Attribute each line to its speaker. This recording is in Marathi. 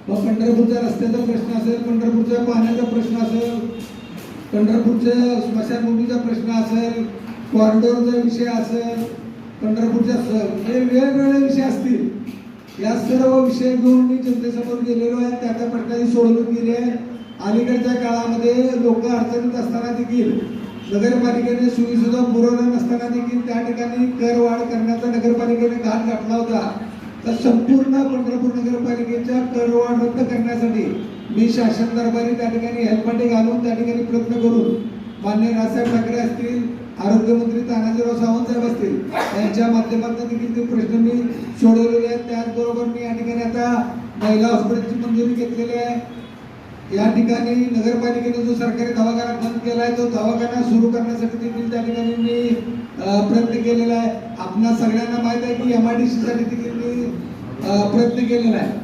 Speaker 1: मग पंढरपूरच्या रस्त्याचा प्रश्न असेल, पंढरपूरच्या पाण्याचा प्रश्न असेल, पंढरपूरच्या स्मशानभूमीचा प्रश्न असेल, कॉरिडॉरचा विषय असेल, पंढरपूरच्या हे वेगवेगळे विषय असतील, या सर्व विषय घेऊन मी जनतेसमोर गेलेलो आहे. त्या त्या प्रश्नाची सोडवणूक केली आहे. अलीकडच्या काळामध्ये लोक अडचणीत असताना देखील नगरपालिकेने सुविधा पुरवल्या नसताना देखील त्या ठिकाणी करवाढ करण्याचा नगरपालिकेने घाट घातला होता. तर संपूर्ण पंढरपूर नगरपालिकेच्या करवाढ रद्द करण्यासाठी मी शासन दरबारी त्या ठिकाणी हेल्पपाटे घालून त्या ठिकाणी प्रयत्न करून माननीय राजसाहेब ठाकरे असतील, आरोग्यमंत्री तानाजीराव सावंत साहेब असतील, यांच्या माध्यमातून देखील ते प्रश्न मी सोडवलेले आहेत. त्याचबरोबर मी या ठिकाणी आता महिला हॉस्पिटलची मंजुरी घेतलेली आहे. या ठिकाणी नगरपालिकेने जो सरकारी दवाखाना बंद केला आहे तो दवाखाना सुरू करण्यासाठी देखील त्या ठिकाणी मी प्रयत्न केलेला आहे. आपणा सगळ्यांना माहीत आहे की MIDC साठी देखील मी प्रयत्न केलेला आहे.